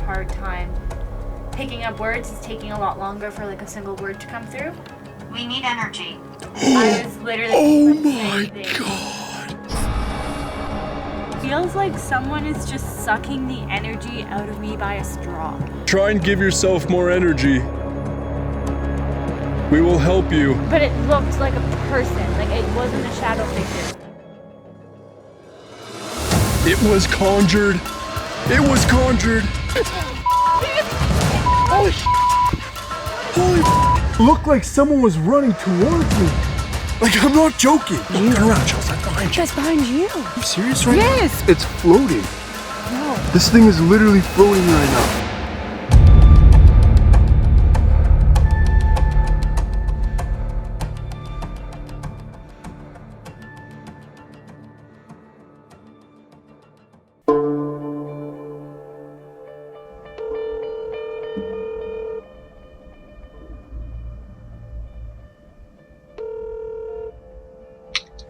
hard time picking up words. It's taking a lot longer for like a single word to come through. We need energy. I was literally Oh thinking the my same thing. god. Feels like someone is just sucking the energy out of me by a straw. Try and give yourself more energy. We will help you. But it looked like a person, like it wasn't a shadow figure. It was conjured. It was conjured. Holy Holy Looked like someone was running towards me. Like, I'm not joking. Look, turn around, Chelsea. That's behind you. That's behind you. Are you serious right now? Yes. It's floating. No. This thing is literally floating right now.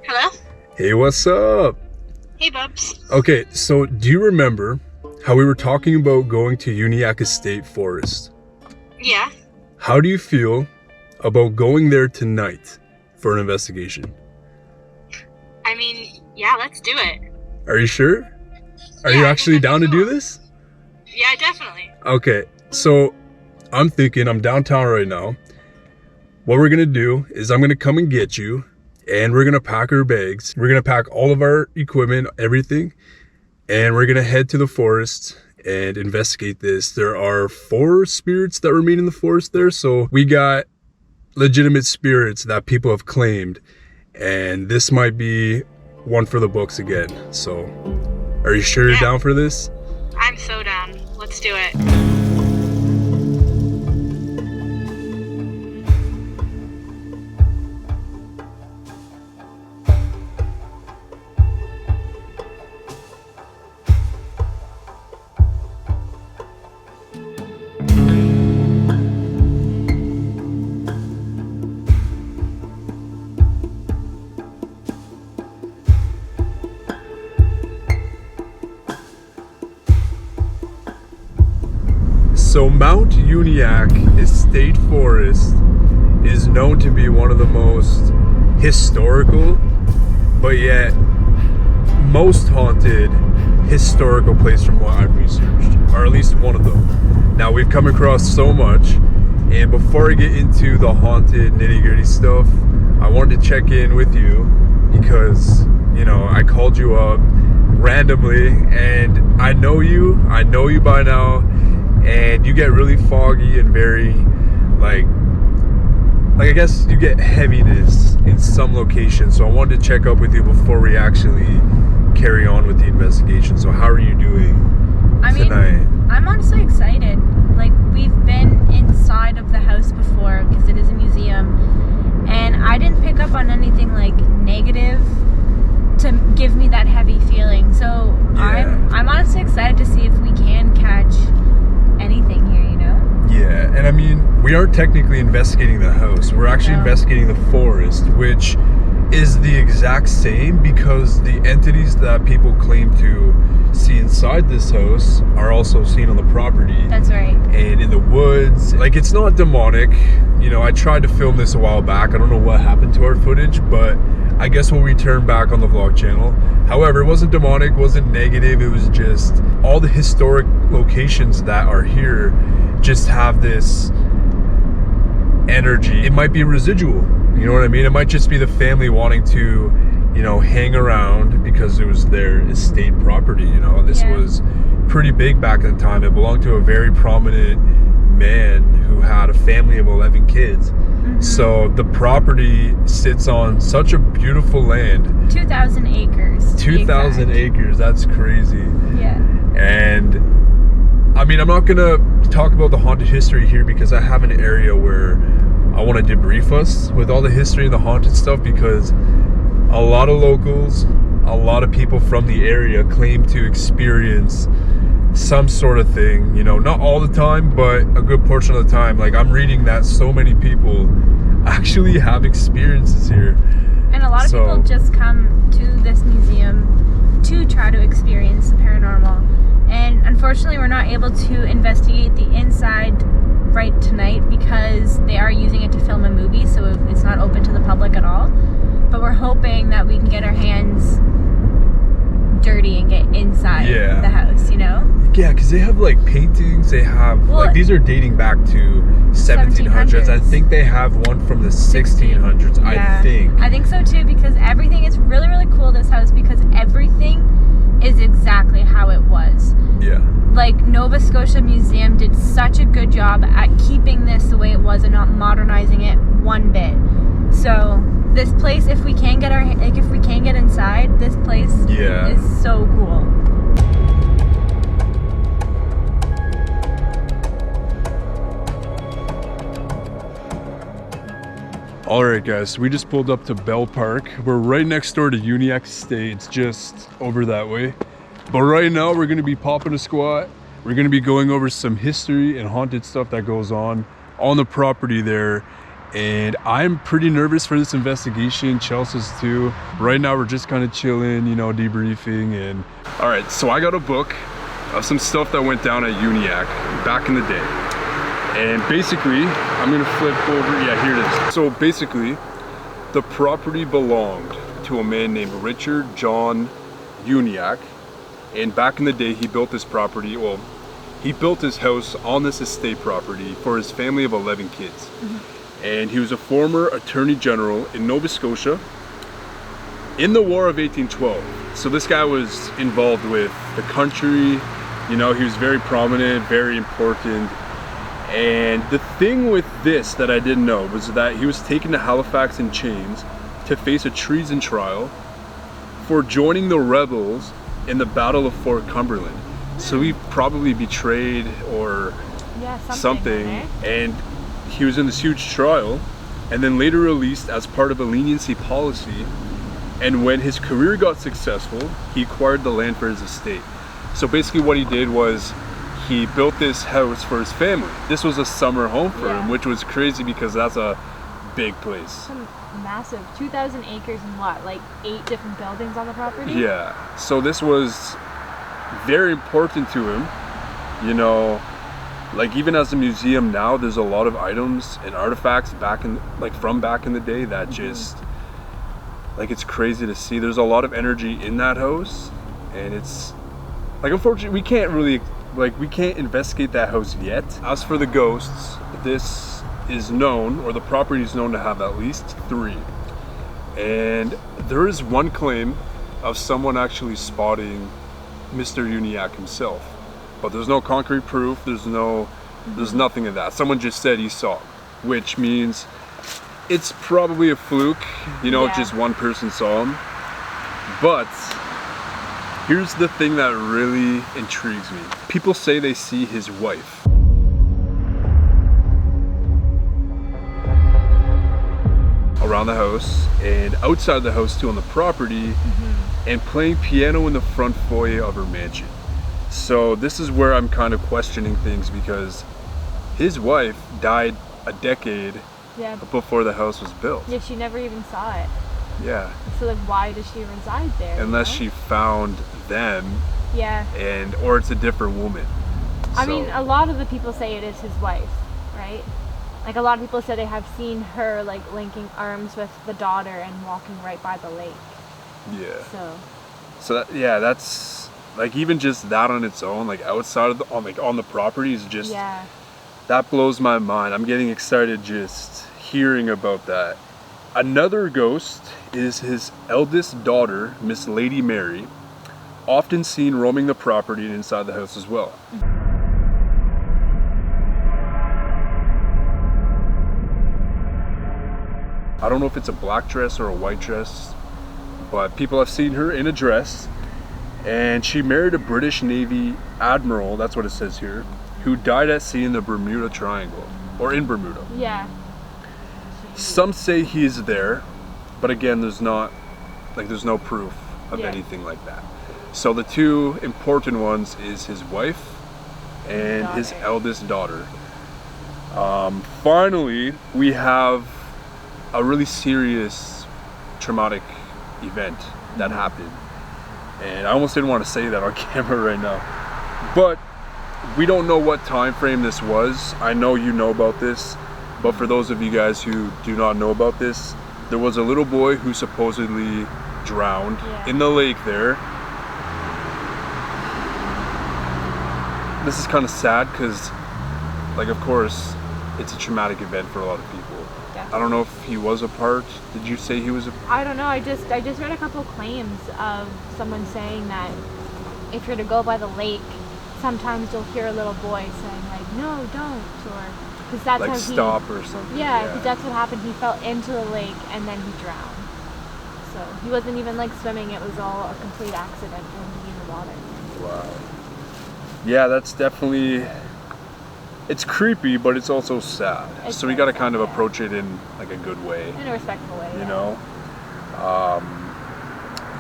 Hello? Hey, what's up? Hey, Bubs. Okay, so do you remember how we were talking about going to Uniacke State Forest? Yeah. How do you feel about going there tonight for an investigation? I mean, yeah, let's do it. Are you sure? Are Yeah, you I actually think that'd down to be do cool. this? Yeah, definitely. Okay, so I'm thinking, I'm downtown right now. What we're gonna do is I'm gonna come and get you, and we're gonna pack our bags. We're gonna pack all of our equipment, everything, and we're gonna head to the forest and investigate this. There are 4 spirits that remain in the forest there, so we got legitimate spirits that people have claimed, and this might be one for the books again. So, are you sure you're Yeah. down for this? I'm so down. Let's do it. So Mount Uniacke State Forest is known to be one of the most historical, but yet most haunted historical place from what I've researched, or at least one of them. Now, we've come across so much, and before I get into the haunted nitty-gritty stuff, I wanted to check in with you because, you know, I called you up randomly, and I know you by now, and you get really foggy and very like I guess you get heaviness in some locations. So I wanted to check up with you before we actually carry on with the investigation. So how are you doing tonight? I'm honestly excited. Like, we've been inside of the house before because it is a museum, and I didn't pick up on anything like negative to give me that heavy feeling. So Yeah. I'm honestly excited to see if we can catch anything here, you know? Yeah, and I mean, we aren't technically investigating the house. We're actually No. investigating the forest, which is the exact same because the entities that people claim to see inside this house are also seen on the property. That's right. And in the woods. Like, it's not demonic. You know, I tried to film this a while back. I don't know what happened to our footage, but I guess we'll return back on the vlog channel. However, it wasn't demonic, wasn't negative. It was just all the historic locations that are here just have this energy. It might be residual, you know what I mean? It might just be the family wanting to, you know, hang around because it was their estate property, you know? This Yeah. was pretty big back in the time. It belonged to a very prominent man who had a family of 11 kids. So the property sits on such a beautiful land. 2,000 acres. to be 2,000 exact. acres, that's crazy. Yeah. And I mean, I'm not gonna talk about the haunted history here because I have an area where I want to debrief us with all the history and the haunted stuff, because a lot of locals, a lot of people from the area claim to experience some sort of thing, you know, not all the time, but a good portion of the time. Like, I'm reading that so many people actually have experiences here. And a lot of people just come to this museum to try to experience the paranormal. And unfortunately, we're not able to investigate the inside right tonight because they are using it to film a movie, so it's not open to the public at all. But we're hoping that we can get our hands dirty and get inside the house, you know? Yeah, because they have like paintings, they have like these are dating back to 1700s. I think they have one from the 1600s. Yeah. I think so too, because everything is really, really cool, this house, because everything is exactly how it was. Yeah. Like Nova Scotia Museum did such a good job at keeping this the way it was and not modernizing it one bit. So this place, if we can get inside, this place is so cool. Alright guys, we just pulled up to Bell Park. We're right next door to Uniacke State. It's just over that way. But right now we're going to be popping a squat. We're going to be going over some history and haunted stuff that goes on the property there. And I'm pretty nervous for this investigation. Chelsea's too. Right now we're just kind of chilling, you know, debriefing. And alright, so I got a book of some stuff that went down at Uniacke back in the day. And basically, I'm gonna flip over, here it is. So basically, the property belonged to a man named Richard John Uniacke. And back in the day, he built this property, he built his house on this estate property for his family of 11 kids. Mm-hmm. And he was a former attorney general in Nova Scotia in the War of 1812. So this guy was involved with the country, you know, he was very prominent, very important. And the thing with this that I didn't know was that he was taken to Halifax in chains to face a treason trial for joining the rebels in the Battle of Fort Cumberland. So he probably betrayed or something, and he was in this huge trial and then later released as part of a leniency policy. And when his career got successful, he acquired the land for his estate. So basically what he did was he built this house for his family. This was a summer home for him, which was crazy because that's a big place. Some massive, 2,000 acres and what, like 8 different buildings on the property? Yeah, so this was very important to him. You know, like even as a museum now, there's a lot of items and artifacts from back in the day that just, like, it's crazy to see. There's a lot of energy in that house, and it's, like, unfortunately, we can't investigate that house yet. As for the ghosts, this is known, or the property is known to have at least 3. And there is one claim of someone actually spotting Mr. Uniacke himself. But there's no concrete proof, there's nothing of that. Someone just said he saw, which means it's probably a fluke, you know, just one person saw him. But here's the thing that really intrigues me. People say they see his wife. Around the house and outside the house too on the property, and playing piano in the front foyer of her mansion. So this is where I'm kind of questioning things, because his wife died a decade before the house was built. Yeah, she never even saw it. Yeah. So like, why does she reside there? Unless she found them. Yeah. Or it's a different woman. I mean, a lot of the people say it is his wife, right? Like a lot of people say they have seen her like linking arms with the daughter and walking right by the lake. Yeah. So that's like, even just that on its own, like outside of on the property is just, that blows my mind. I'm getting excited just hearing about that. Another ghost is his eldest daughter, Miss Lady Mary, often seen roaming the property and inside the house as well. I don't know if it's a black dress or a white dress, but people have seen her in a dress, and she married a British Navy admiral, that's what it says here, who died at sea in the Bermuda Triangle, or in Bermuda. Yeah. Some say he is there, but again, there's no proof of anything like that. So the 2 important ones is his wife and his eldest daughter. Finally, we have a really serious traumatic event that happened. And I almost didn't want to say that on camera right now. But we don't know what time frame this was. I know you know about this, but for those of you guys who do not know about this, there was a little boy who supposedly drowned in the lake there. This is kind of sad because, like, of course, it's a traumatic event for a lot of people. Definitely. I don't know if he was a part. Did you say he was a? I don't know. I just read a couple claims of someone saying that if you're to go by the lake, sometimes you'll hear a little boy saying like, "No, don't," or because that's Like how stop or something. Yeah, because that's what happened. He fell into the lake and then he drowned. So he wasn't even like swimming. It was all a complete accident for him to be in the water. Wow. Yeah, that's definitely. It's creepy, but it's also sad. So we got to kind of approach it in like a good way. In a respectful way. You know.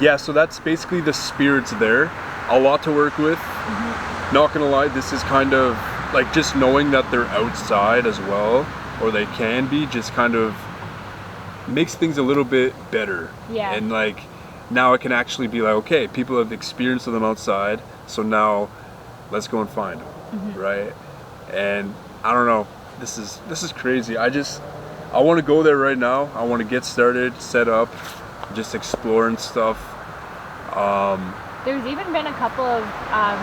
Yeah. So that's basically the spirits there. A lot to work with. Mm-hmm. Not gonna lie, this is kind of like just knowing that they're outside as well, or they can be, just kind of makes things a little bit better. Yeah. And like now it can actually be like, okay, people have experienced them outside, so now let's go and find them. Mm-hmm. Right? And I don't know, this is crazy. I want to go there right now. I want to get started, set up, just explore and stuff. There's even been a couple of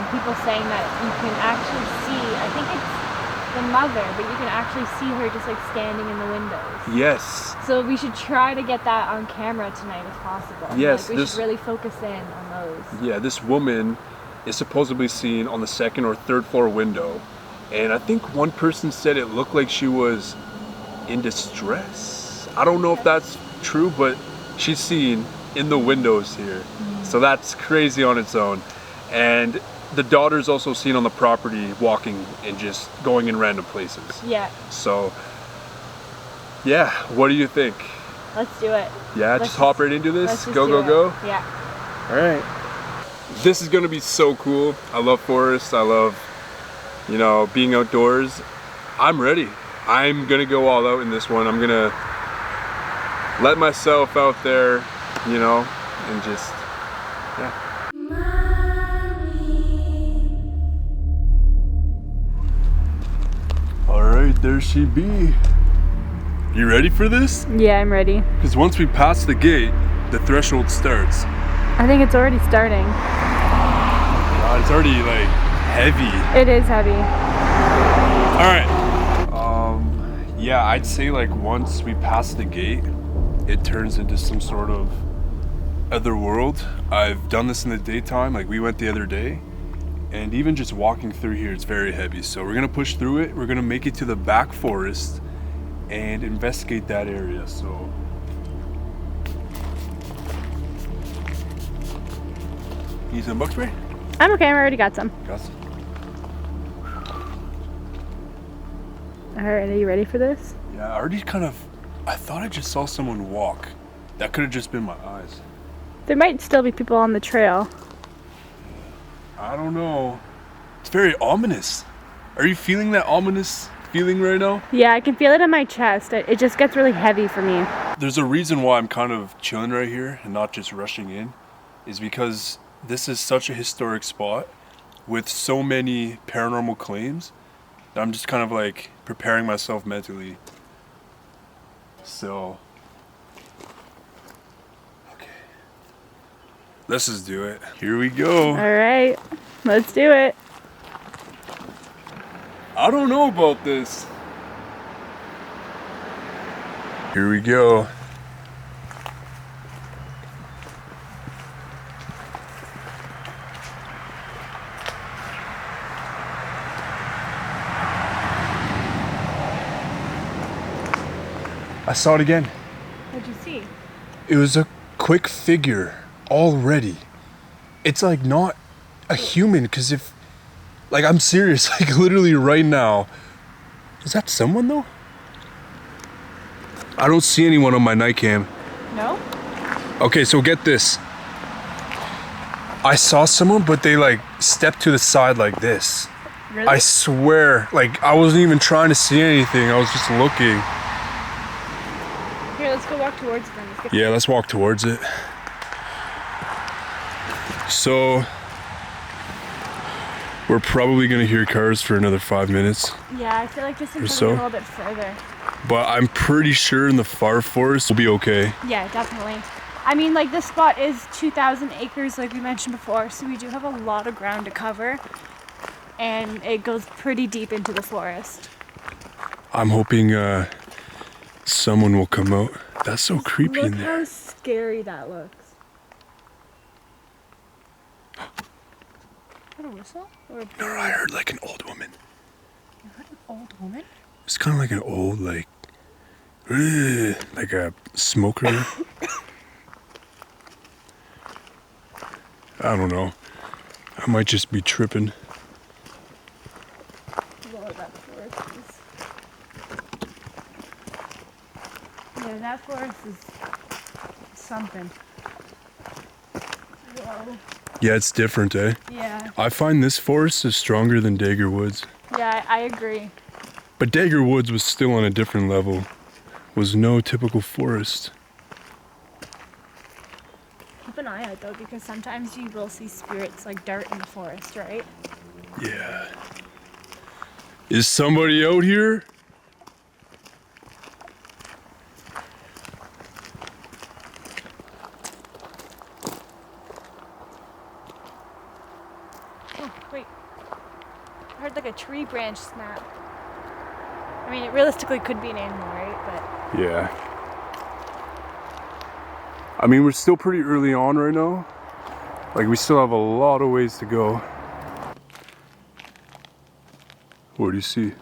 people saying that you can actually see, I think it's the mother, but you can actually see her just like standing in the windows. Yes. So we should try to get that on camera tonight if possible. Yes. Like, we should really focus in on those. Yeah, this woman is supposedly seen on the second or third floor window. And I think one person said it looked like she was in distress. I don't know if that's true, but she's seen in the windows here. Mm-hmm. So that's crazy on its own. And the daughter's also seen on the property walking and just going in random places. Yeah. So, yeah, what do you think? Let's do it. Yeah, just hop right into this? Go. Yeah. All right. This is gonna be so cool. I love forests. I love, you know, being outdoors. I'm ready. I'm gonna go all out in this one. I'm gonna let myself out there, you know, and just, yeah. All right, there she be. You ready for this? Yeah, I'm ready. Because once we pass the gate, the threshold starts. I think it's already starting. God, it's already like heavy. It is heavy. All right. Yeah, I'd say like once we pass the gate, it turns into some sort of other world. I've done this in the daytime, like we went the other day, and even just walking through here, it's very heavy. So we're gonna push through it. We're gonna make it to the back forest and investigate that area. So need some bug spray? I'm okay, I already got some. Got some. Alright, are you ready for this? Yeah, I already I thought I just saw someone walk. That could have just been my eyes. There might still be people on the trail. I don't know. It's very ominous. Are you feeling that ominous feeling right now? Yeah, I can feel it in my chest. It just gets really heavy for me. There's a reason why I'm kind of chilling right here and not just rushing in, is because this is such a historic spot with so many paranormal claims that I'm just kind of like preparing myself mentally. So, okay. Let's just do it. Here we go. All right, let's do it. I don't know about this. Here we go. I saw it again. What'd you see? It was a quick figure already. It's like not a human, because if, like, I'm serious, like literally right now. Is that someone though? I don't see anyone on my night cam. No? Okay, so get this. I saw someone, but they like stepped to the side like this. Really? I swear, like I wasn't even trying to see anything. I was just looking. Here, let's go walk towards them. Yeah, let's walk towards it. We're probably gonna hear cars for another 5 minutes, Yeah, I feel like just in Or front so. of me a little bit further. but I'm pretty sure in the far forest we'll be okay. Yeah, definitely. I mean, like, this spot is 2,000 acres, like we mentioned before, so we do have a lot of ground to cover, and it goes pretty deep into the forest. I'm hoping someone will come out. That's so creepy in Look there. how scary that looks. Is that a whistle? Or a I bird? heard like an old woman. You heard an old woman? It's kind of like an old, like a smoker. I don't know. I might just be tripping. Whoa, that forest is... Yeah, that forest is something. Whoa. Yeah, it's different, eh? Yeah. I find this forest is stronger than Dagger Woods. Yeah, I agree. But Dagger Woods was still on a different level. Was no typical forest. Keep an eye out though, because sometimes you will see spirits like dart in the forest, right? Yeah. Is somebody out here? Oh, wait. I heard like a tree branch snap. I mean, it realistically could be an animal, right? But Yeah. I mean, we're still pretty early on right now. Like, we still have a lot of ways to go. What do you see?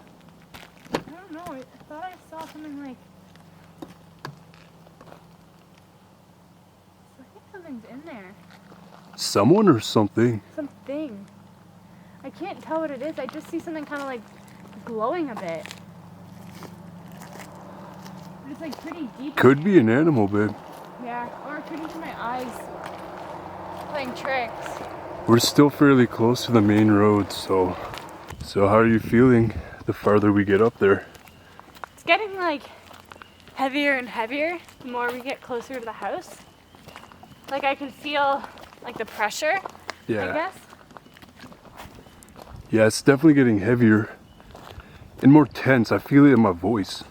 I don't know. I thought I saw something like... I think something's in there. Someone or something? Something. I can't tell what it is. I just see something kind of like glowing a bit. But it's like pretty deep. Could be an animal, babe. Yeah, or it could be my eyes playing tricks. We're still fairly close to the main road, so how are you feeling the farther we get up there? It's getting like heavier and heavier the more we get closer to the house. Like I can feel like the pressure, I guess. Yeah, it's definitely getting heavier and more tense. I feel it in my voice.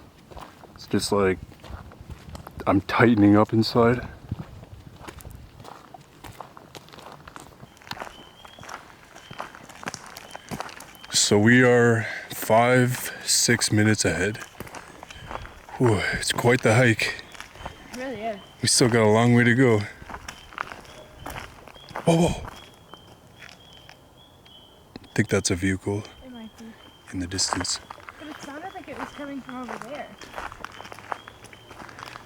It's just like I'm tightening up inside. So we are 5-6 minutes ahead. Whew, it's quite the hike. It really is. We still got a long way to go. Whoa, whoa. I think that's a vehicle It might be. in the distance. But it sounded like it was coming from over there.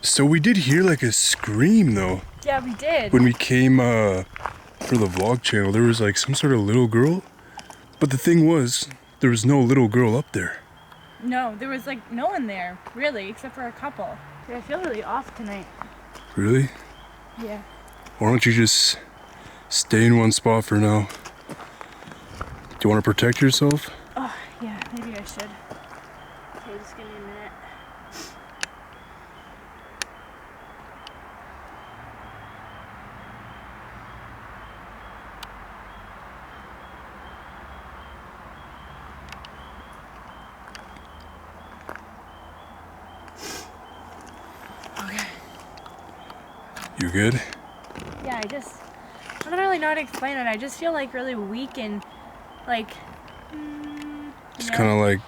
So we did hear like a scream though. Yeah, we did. When we came for the vlog channel, there was like some sort of little girl. But the thing was, there was no little girl up there. No, there was like no one there, really, except for a couple. Yeah, I feel really off tonight. Really? Yeah. Why don't you just stay in one spot for now? Do you want to protect yourself? Oh, yeah, maybe I should. Okay, just give me a minute. Okay. You good? Yeah, I don't really know how to explain it. I just feel like really weak and like, It's kind of like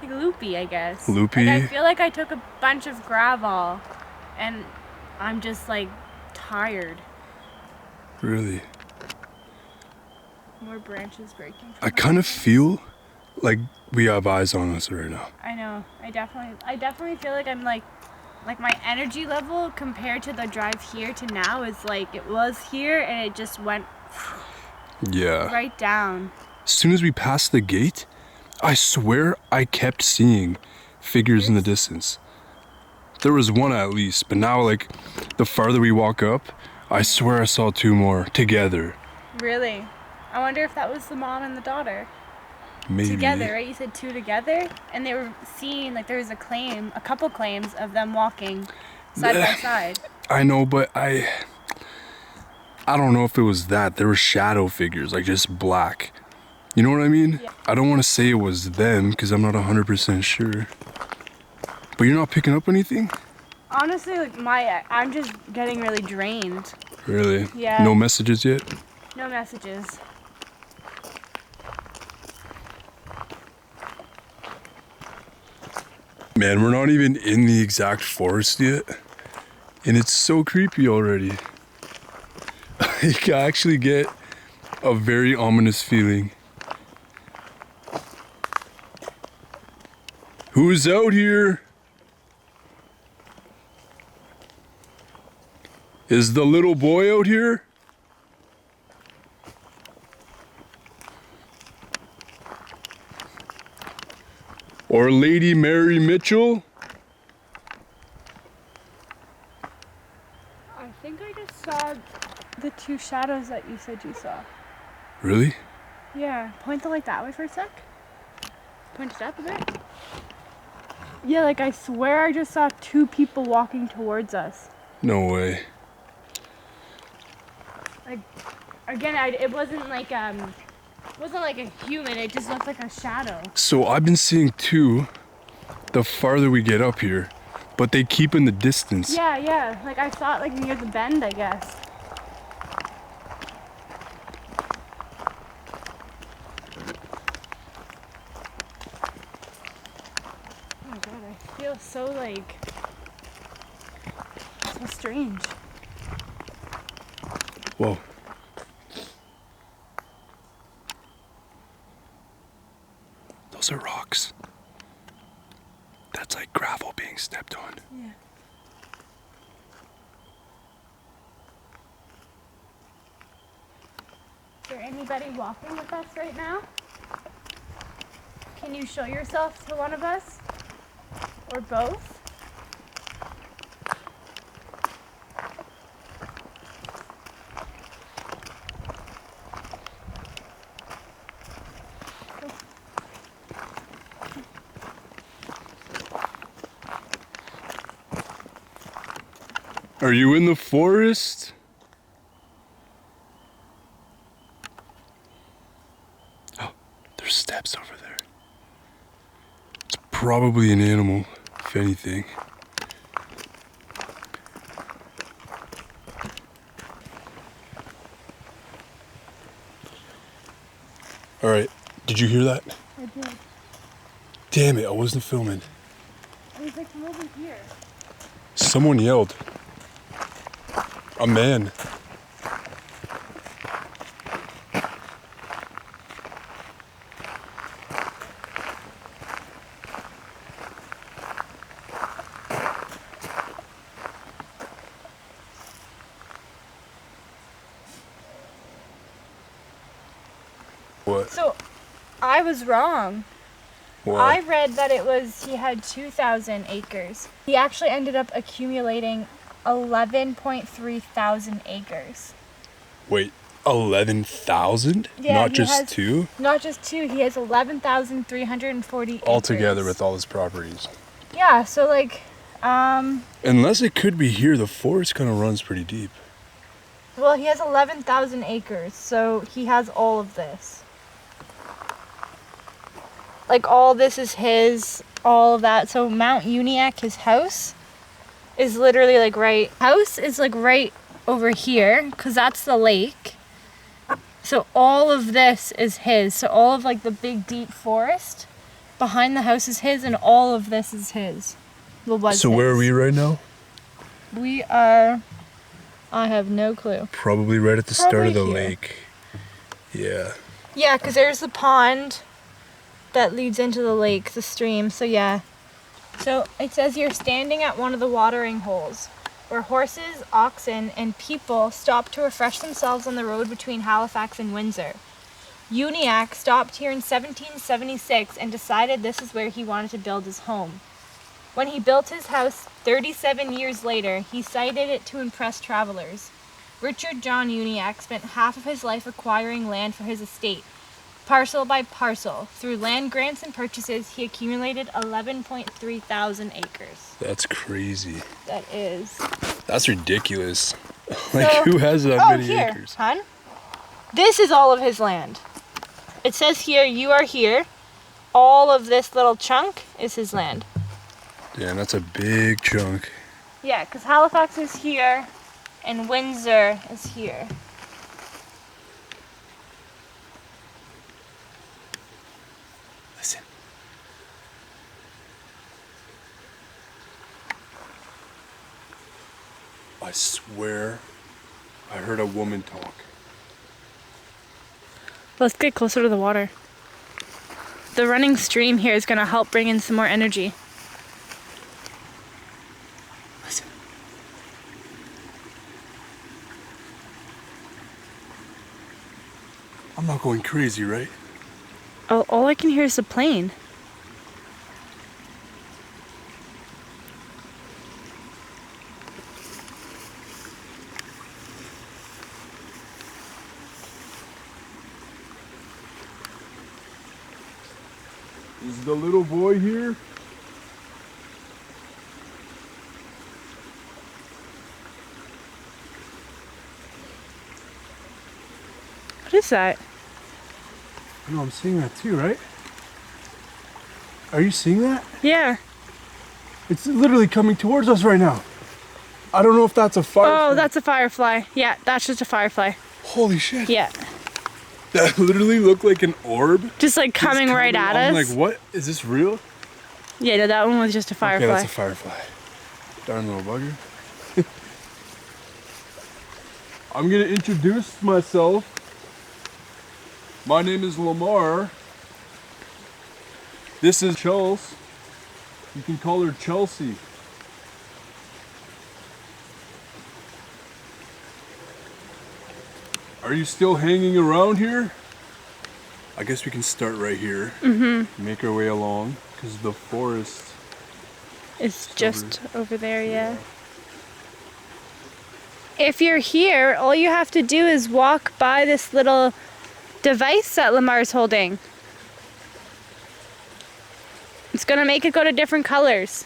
loopy, I guess. Loopy? Like, I feel like I took a bunch of gravel and I'm just like tired. really. More branches breaking. I kind of feel like we have eyes on us right now. I know. I definitely feel like I'm like my energy level compared to the drive here to now is like it was here and it just went Yeah. right down. As soon as we passed the gate, I swear I kept seeing figures in the distance. There was one at least, but now like the farther we walk up, I swear I saw two more together. Really? I wonder if that was the mom and the daughter. Maybe. Together, right? You said two together? And they were seen, like there was a couple claims of them walking side by side. I know, but I don't know if it was that. There were shadow figures, like just black. You know what I mean? Yeah. I don't want to say it was them because I'm not 100% sure. But you're not picking up anything? Honestly, like I'm just getting really drained. Really? Yeah. No messages yet? No messages. Man, we're not even in the exact forest yet. And it's so creepy already. You can actually get a very ominous feeling. Who's out here? Is the little boy out here? Or Lady Mary Mitchell? I think I just saw the two shadows that you said you saw. Really? Yeah. Point the light that way for a sec. Point it up a bit. Yeah, like I swear I just saw two people walking towards us. No way. Like, again, it wasn't like a human. It just looked like a shadow. So I've been seeing two the farther we get up here, but they keep in the distance. Yeah. Like I saw it like near the bend, I guess. Oh my god, I feel so like so strange. Whoa. Those are rocks. That's like gravel being stepped on. Yeah. Is there anybody walking with us right now? Can you show yourself to one of us? Or both? Are you in the forest? Oh, there's steps over there. It's probably an animal, if anything. All right, did you hear that? I did. Damn it, I wasn't filming. I was like, come over here. Someone yelled. A man. What? So, I was wrong. What? I read that he had 2,000 acres. He actually ended up accumulating 11.3 thousand acres. Wait, 11,000? Yeah, Not he just has- two? Not just two, he has 11,340 acres. Altogether with all his properties. Yeah, so like, Unless it could be here, the forest kind of runs pretty deep. well, he has 11,000 acres, so he has all of this. Like, all this is his, all of that. So Mount Uniacke, his house, is literally like house is like right over here, because that's the lake. So all of this is his. So all of like the big deep forest behind the house is his, and all of this is his. Well, was So where are his. we right now? We are, I have no clue. Probably right at the start of the Probably here. lake. Yeah. Yeah, because there's the pond that leads into the lake, the stream, so yeah. So it says you're standing at one of the watering holes, where horses, oxen, and people stop to refresh themselves on the road between Halifax and Windsor. Uniacke stopped here in 1776 and decided this is where he wanted to build his home. When he built his house 37 years later, he cited it to impress travelers. Richard John Uniacke spent half of his life acquiring land for his estate, parcel by parcel. Through land grants and purchases, he accumulated 11.3 thousand acres. That's crazy. That is. That's ridiculous. Like, So- who has that Oh, many here, acres? hon. This is all of his land. It says here, you are here. All of this little chunk is his land. Yeah, that's a big chunk. Yeah, because Halifax is here and Windsor is here. Listen. I swear I heard a woman talk. Let's get closer to the water. The running stream here is going to help bring in some more energy. Listen. I'm not going crazy, right? All I can hear is the plane. Is the little boy here? What is that? I know, I'm seeing that too, right? Are you seeing that? Yeah. It's literally coming towards us right now. I don't know if that's a firefly. Oh, that's a firefly. Yeah, that's just a firefly. Holy shit. Yeah. That literally looked like an orb. Just like coming right at us. I'm like, what? Is this real? Yeah, no, that one was just a firefly. Okay, that's a firefly. Darn little bugger. I'm gonna introduce myself. My name is LOMAR. This is Chelsea. You can call her Chelsea. Are you still hanging around here? I guess we can start right here. Mm-hmm. Make our way along, because the forest is just over there, yeah. If you're here, all you have to do is walk by this little device that Lamar's holding. It's gonna make it go to different colors.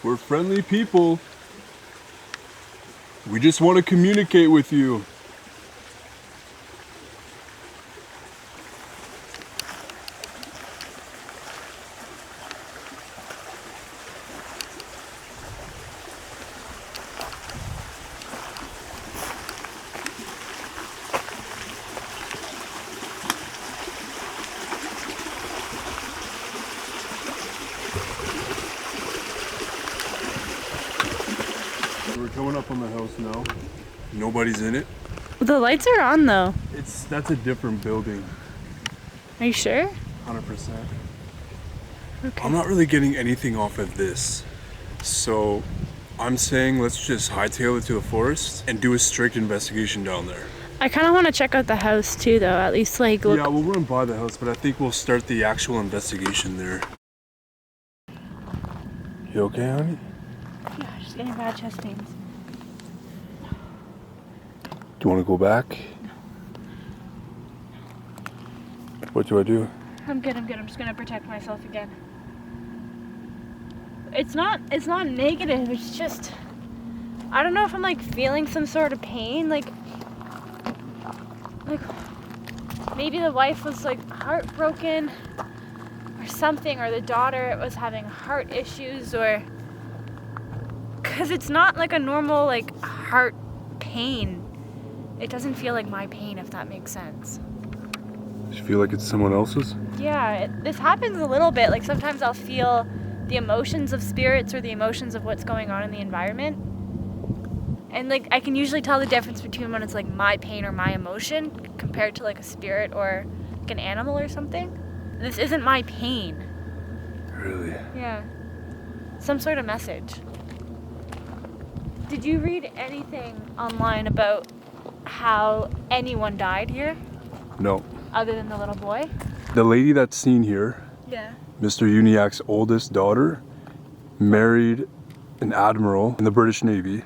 We're friendly people. We just want to communicate with you. We're coming up on the house now. Nobody's in it. The lights are on though. That's a different building. Are you sure? 100%. Okay. I'm not really getting anything off of this. So I'm saying let's just hightail it to the forest and do a strict investigation down there. I kind of want to check out the house too though, at least like look. Yeah, we'll run by the house, but I think we'll start the actual investigation there. You okay, honey? Yeah, just getting bad chest pains. Do you want to go back? What do I do? I'm good. I'm just gonna protect myself again. It's not negative, it's just, I don't know if I'm like feeling some sort of pain, like maybe the wife was like heartbroken or something, or the daughter was having heart issues, or, cause it's not like a normal like heart pain. It doesn't feel like my pain, if that makes sense. You feel like it's someone else's? Yeah, this happens a little bit. Like sometimes I'll feel the emotions of spirits or the emotions of what's going on in the environment. And like I can usually tell the difference between when it's like my pain or my emotion compared to like a spirit or like an animal or something. This isn't my pain. Really? Yeah. Some sort of message. Did you read anything online about how anyone died here No. other than the little boy? The lady that's seen here, Yeah. Mr. Uniacke's oldest daughter, married an admiral in the British Navy,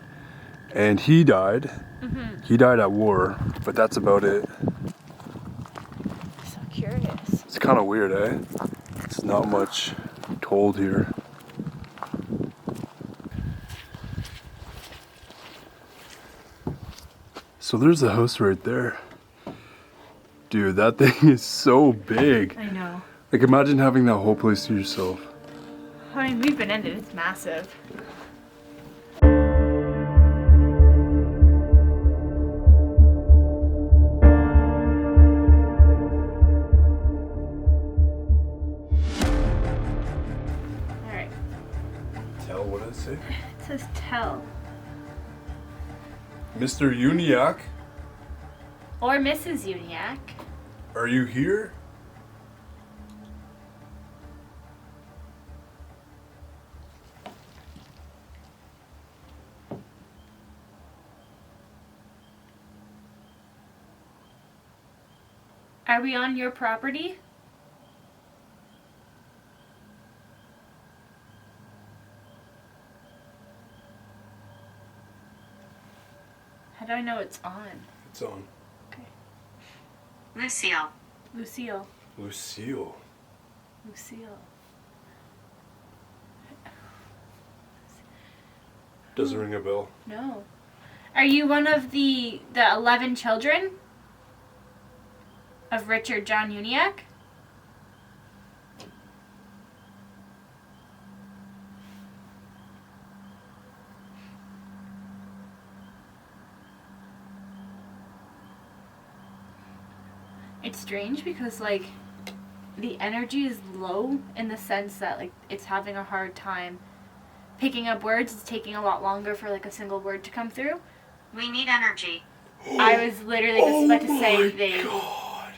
and he died. Mm-hmm. He died at war, but that's about it. So curious. It's kind of weird, eh? It's not much told here. So there's the house right there. Dude, that thing is so big. I know. Like, imagine having that whole place to yourself. I mean, we've been in it. It's massive. Alright. Tell what I say. It says tell. Mr. Uniacke, Or Mrs. Uniacke. are you here? Are we on your property? How do I know it's on? It's on. Okay. Lucille. Lucille. Lucille. Lucille. Doesn't ring a bell. No. Are you one of the 11 children of Richard John Uniacke? It's strange because, like, the energy is low in the sense that, like, it's having a hard time picking up words. It's taking a lot longer for, like, a single word to come through. We need energy. I was literally just about to say they... God.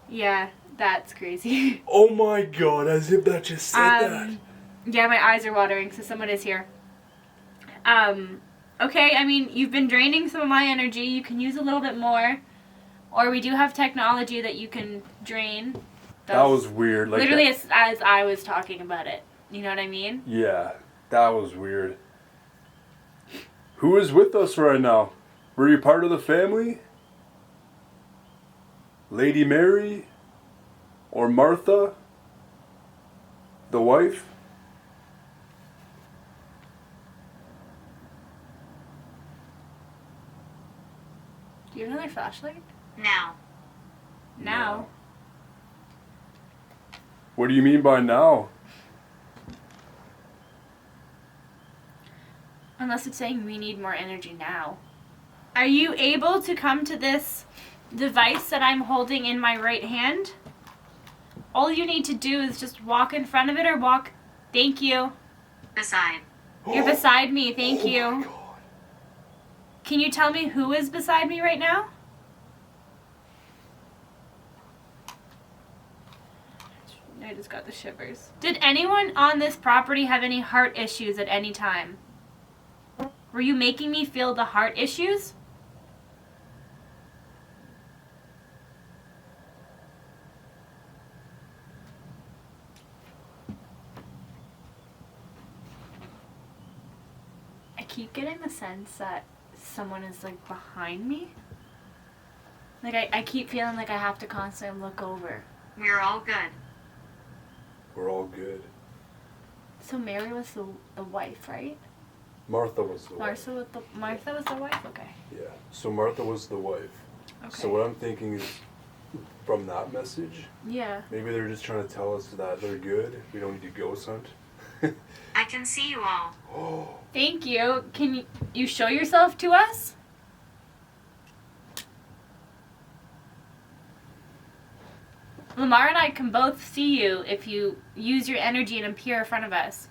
Yeah, that's crazy. Oh my god, as if that just said that. Yeah, my eyes are watering, so someone is here. Okay, I mean, you've been draining some of my energy. You can use a little bit more. Or we do have technology that you can drain. That was weird. Like literally as I was talking about it. You know what I mean? Yeah, that was weird. Who is with us right now? Were you part of the family? Lady Mary? Or Martha? The wife? Do you have another flashlight? Now. Now? What do you mean by now? Unless it's saying we need more energy now. Are you able to come to this device that I'm holding in my right hand? All you need to do is just walk in front of it or walk... Thank you. Beside. You're beside me. Thank you. My God. Can you tell me who is beside me right now? I just got the shivers. Did anyone on this property have any heart issues at any time? Were you making me feel the heart issues? I keep getting the sense that someone is like behind me. Like I keep feeling like I have to constantly look over. We're all good. We're all good. So Mary was the wife, right? Martha was the wife. Martha was the wife? Okay. Yeah. So Martha was the wife. Okay. So what I'm thinking is, from that message, Yeah. maybe they're just trying to tell us that they're good. We don't need to ghost hunt. I can see you all. Oh. Thank you. Can you show yourself to us? Lamar and I can both see you if you use your energy and appear in front of us.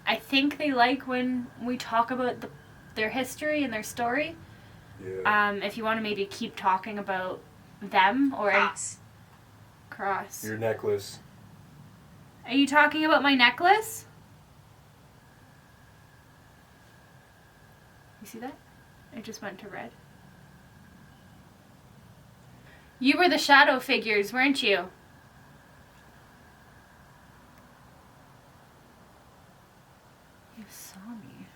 I think they like when we talk about their cross and their story. Yeah. If you want to maybe keep talking about them or cross. Your necklace. Are you talking about my necklace? You see that? It just went to red. You were the shadow figures, weren't you? You saw me.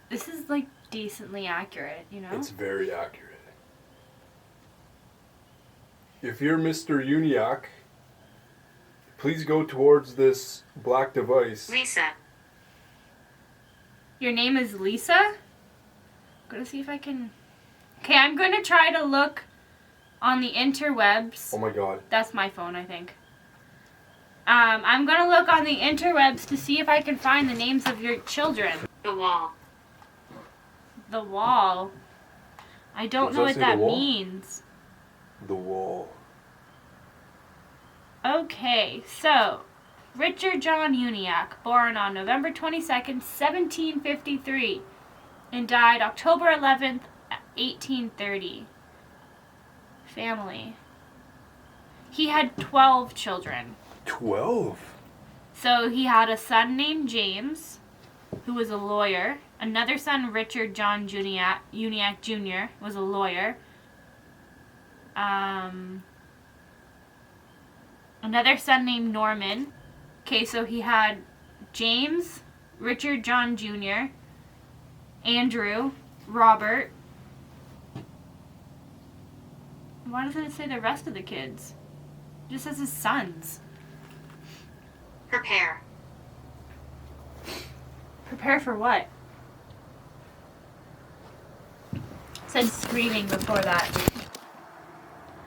This is like decently accurate, you know? It's very accurate. if you're Mr. Uniacke, please go towards this black device. Lisa. Your name is Lisa? I'm gonna see if I can... Okay, I'm gonna try to look on the interwebs. Oh my god. That's my phone, I think. I'm gonna look on the interwebs to see if I can find the names of your children. The wall. The wall. I don't know what that means. The wall. Okay, so Richard John Uniacke, born on November 22nd, 1753, and died October 11th, 1830. Family. He had 12 children. 12? So he had a son named James, who was a lawyer. Another son, Richard John Uniacke Jr., was a lawyer. Another son named Norman. Okay, so he had James, Richard John Jr., Andrew, Robert. Why doesn't it say the rest of the kids? It just says his sons. Prepare. Prepare for what? It said screaming before that.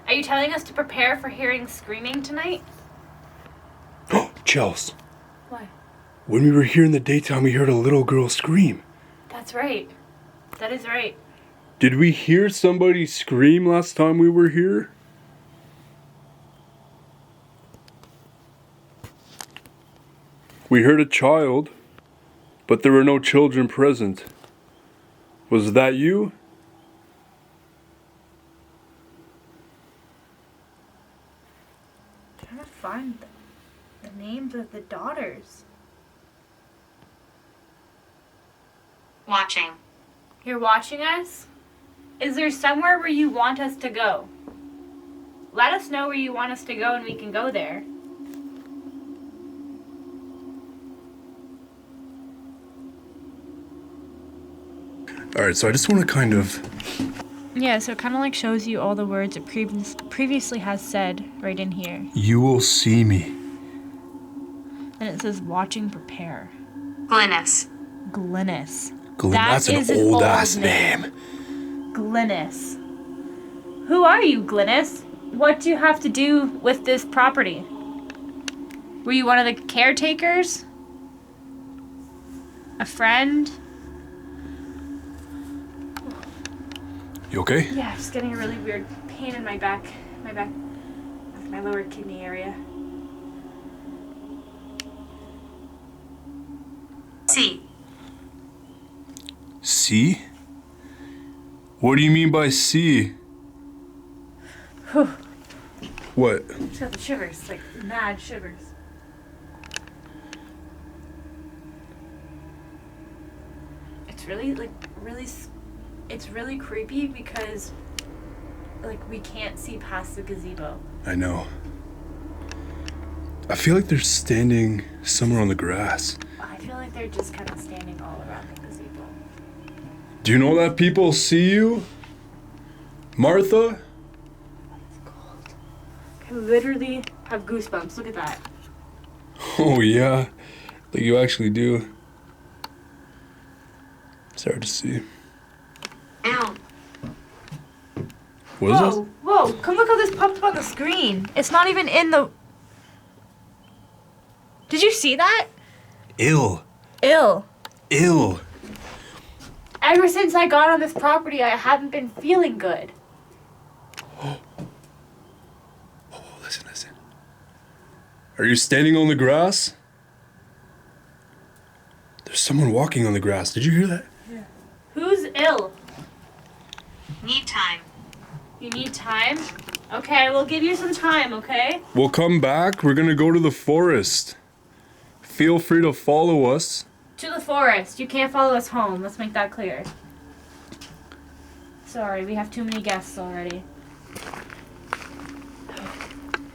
Are you telling us to prepare for hearing screaming tonight? Oh, Chels. What? When we were here in the daytime, we heard a little girl scream. That's right. That is right. Did we hear somebody scream last time we were here? We heard a child, but there were no children present. Was that you? I'm trying to find the names of the daughters. Watching. You're watching us? Is there somewhere where you want us to go? Let us know where you want us to go and we can go there. Alright, so I just want to kind of... Yeah, so it kind of like shows you all the words it previously has said right in here. You will see me. And it says watching prepare. Glynis. Glynis. That's an old ass name. Glynis. Who are you, Glynis? What do you have to do with this property? Were you one of the caretakers? A friend? You okay? Yeah, just getting a really weird pain in my back, my lower kidney area. C. See? What do you mean by see? Whew. What? Just got the shivers, like mad shivers. It's really, it's really creepy because, like, we can't see past the gazebo. I know. I feel like they're standing somewhere on the grass. I feel like they're just kind of standing all around the gazebo. Do you know that people see you? Martha? It's cold. I literally have goosebumps. Look at that. Oh yeah, like you actually do. It's hard to see. Ow. What is Whoa, that? whoa, come look how this popped up on the screen. It's not even in the... Did you see that? Ill. Ill. Ever since I got on this property, I haven't been feeling good. Oh, listen. Are you standing on the grass? There's someone walking on the grass. Did you hear that? Yeah. Who's ill? Need time. You need time? Okay, we'll give you some time, okay? We'll come back. We're gonna go to the forest. Feel free to follow us. To the forest. You can't follow us home. Let's make that clear. Sorry, we have too many guests already.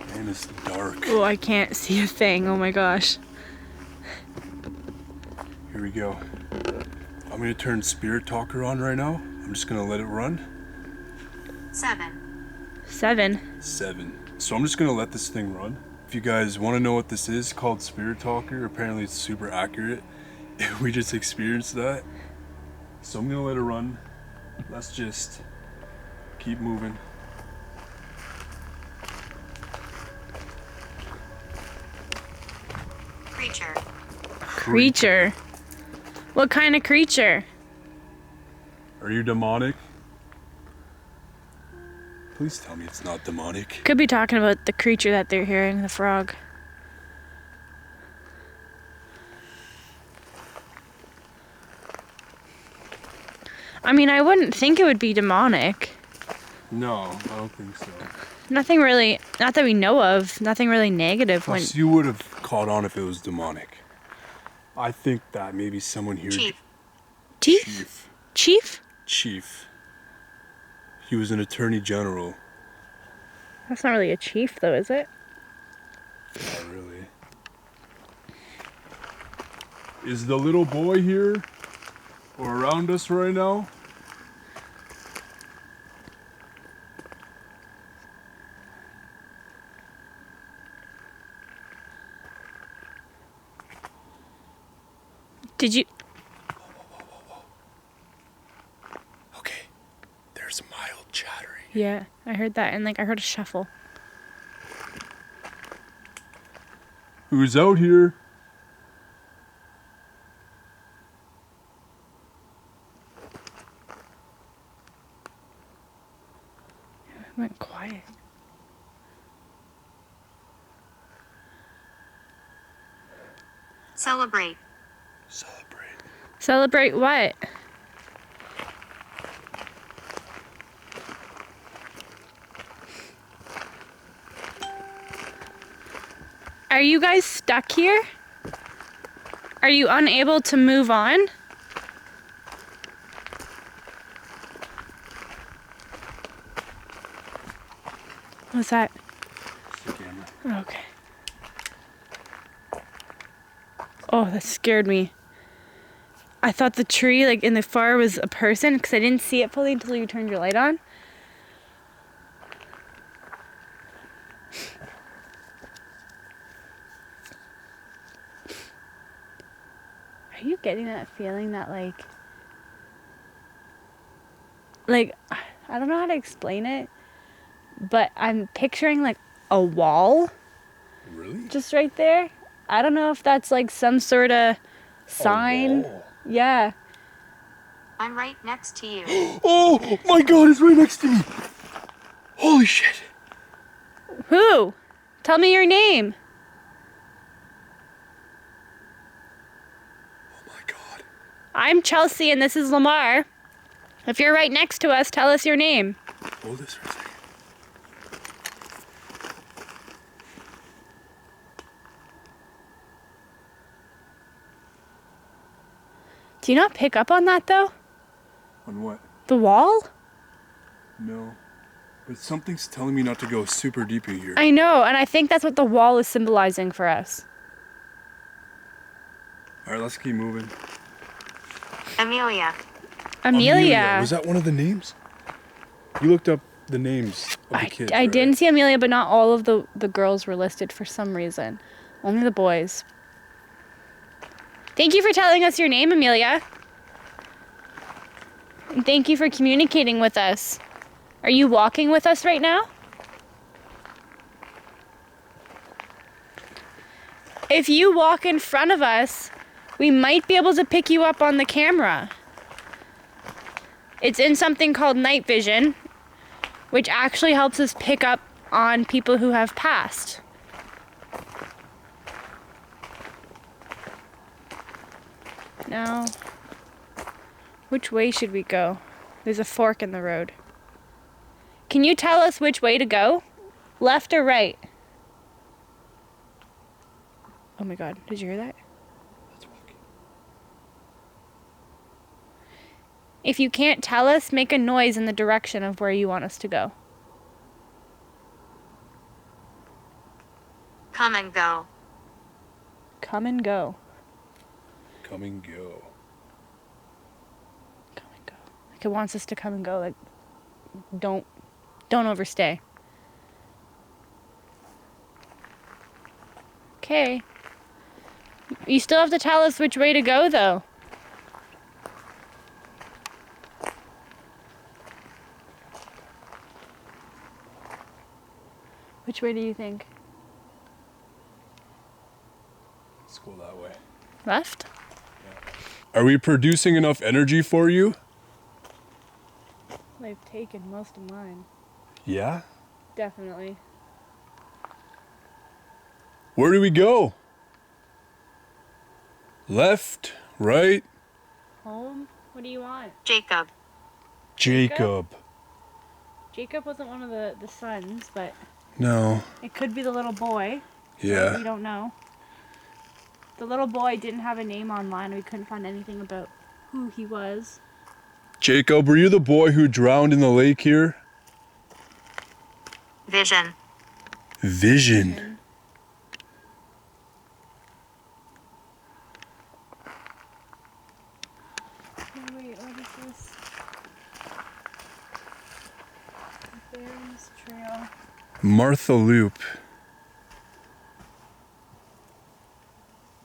Man, it's dark. Oh, I can't see a thing. Oh my gosh. Here we go. I'm gonna turn Spirit Talker on right now. I'm just gonna let it run. 7. 7. 7. So I'm just gonna let this thing run. If you guys want to know what this is, called Spirit Talker, apparently it's super accurate. We just experienced that. So I'm gonna let it run. Let's just keep moving. Creature. Creature? What kind of creature? Are you demonic? Please tell me it's not demonic. Could be talking about the creature that they're hearing, the frog. I mean, I wouldn't think it would be demonic. No, I don't think so. Nothing really, not that we know of, nothing really negative. Plus, you would have caught on if it was demonic. I think that maybe someone here... Chief. Chief? Chief? Chief. He was an attorney general. That's not really a chief, though, is it? Not really. Is the little boy here? Or around us right now? Did you... Okay. There's mild chattering. Yeah, I heard that, and I heard a shuffle. Who's out here? It went quiet. Celebrate. Celebrate. Celebrate what? Are you guys stuck here? Are you unable to move on? What's that? It's the camera. Okay. Oh, that scared me. I thought the tree, in the far, was a person because I didn't see it fully until you turned your light on. Are you getting that feeling that, I don't know how to explain it, but I'm picturing, a wall. Really? Just right there. I don't know if that's, some sort of sign. A wall. Yeah. I'm right next to you. Oh my god, it's right next to me! Holy shit! Who? Tell me your name. Oh my god. I'm Chelsea and this is LOMAR. If you're right next to us, tell us your name. Hold this for a second. Do you not pick up on that though? On what? The wall? No. But something's telling me not to go super deep in here. I know, and I think that's what the wall is symbolizing for us. Alright, let's keep moving. Amelia. Amelia. Was that one of the names? You looked up the names of the kids, I right? didn't see Amelia, but not all of the girls were listed for some reason. Only the boys. Thank you for telling us your name, Amelia. And thank you for communicating with us. Are you walking with us right now? If you walk in front of us, we might be able to pick you up on the camera. It's in something called night vision, which actually helps us pick up on people who have passed. Now, which way should we go? There's a fork in the road. Can you tell us which way to go? Left or right? Oh my god, did you hear that? Let's walk. If you can't tell us, make a noise in the direction of where you want us to go. Come and go. Come and go. Come and go. Come and go. Like it wants us to come and go. Don't overstay. Okay. You still have to tell us which way to go, though. Which way do you think? Let's go that way. Left? Are we producing enough energy for you? They've taken most of mine. Yeah? Definitely. Where do we go? Left, right? Home? What do you want? Jacob. Jacob. Jacob wasn't one of the sons, but No. it could be the little boy. Yeah. We don't know. The little boy didn't have a name online. We couldn't find anything about who he was. Jacob, were you the boy who drowned in the lake here? Vision. Vision. Oh, wait, what is this? Bearings Trail. Martha Loop.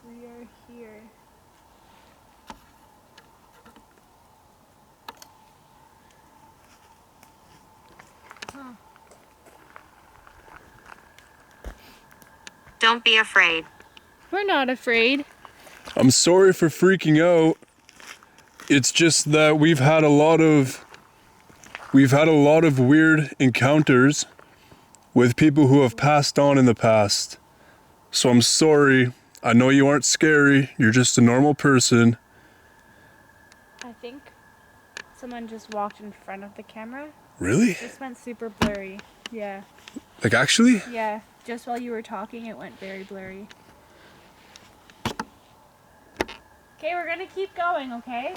We are here. Huh. Don't be afraid. We're not afraid. I'm sorry for freaking out. It's just that we've had a lot of weird encounters with people who have passed on in the past. So I'm sorry. I know you aren't scary. You're just a normal person. I think someone just walked in front of the camera. Really? This went super blurry. Yeah. Like actually? Yeah. Just while you were talking, it went very blurry. Okay, we're gonna keep going, okay?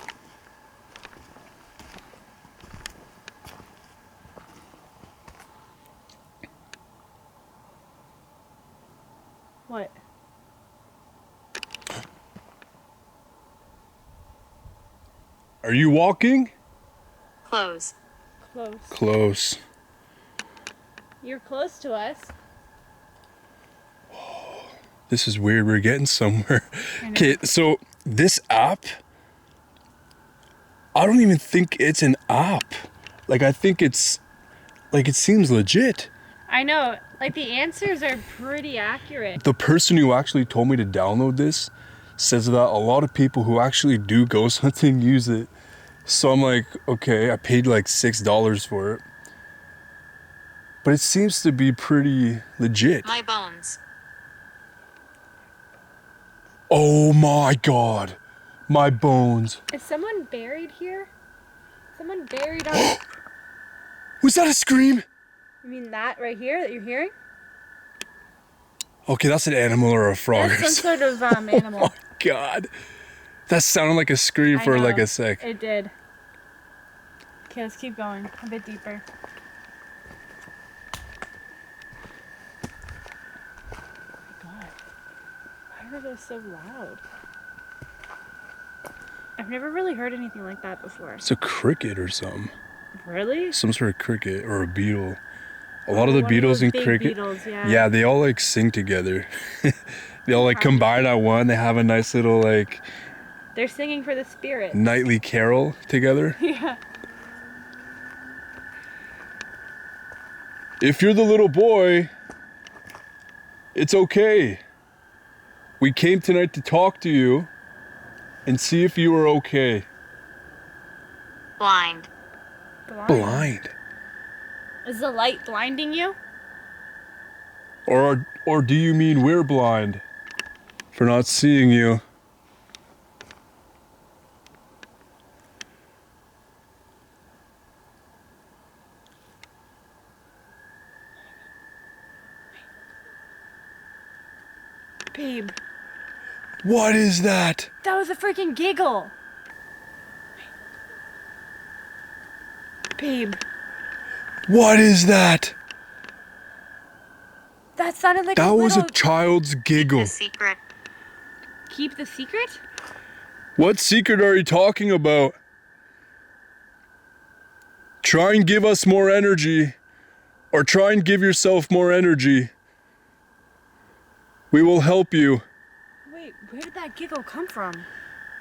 What? Are you walking? Close. Close. Close. You're close to us. This is weird. We're getting somewhere. I know. Okay, so this app, I don't even think it's an app. Like, I think it's, like, it seems legit. I know. Like, the answers are pretty accurate. The person who actually told me to download this says that a lot of people who actually do ghost hunting use it. So I'm like, okay, I paid like $6 for it. But it seems to be pretty legit. My bones. Oh my God. My bones. Is someone buried here? Someone buried on... Was that a scream? You mean that right here that you're hearing? Okay, that's an animal or a frog. That's or some something. sort of animal. Oh my God. That sounded like a scream I for know. like a sec. It did. Okay, let's keep going. A bit deeper. Oh my God. Why are those so loud? I've never really heard anything like that before. It's a cricket or something. Really? Some sort of cricket or a beetle. A lot of the One beetles those and big cricket. beetles, yeah. Yeah, they all like sing together. They all like combine at one. They have a nice little like They're singing for the spirit. nightly carol together. Yeah. If you're the little boy, it's okay. We came tonight to talk to you and see if you were okay. Blind. Blind. Is the light blinding you? Or do you mean we're blind for not seeing you? Babe, What is that? that was a freaking giggle. Babe, What is that? that sounded like That a was a little... child's giggle. The secret. Keep the secret? What secret are you talking about? Try and give us more energy. Or try and give yourself more energy. We will help you. Wait, where did that giggle come from?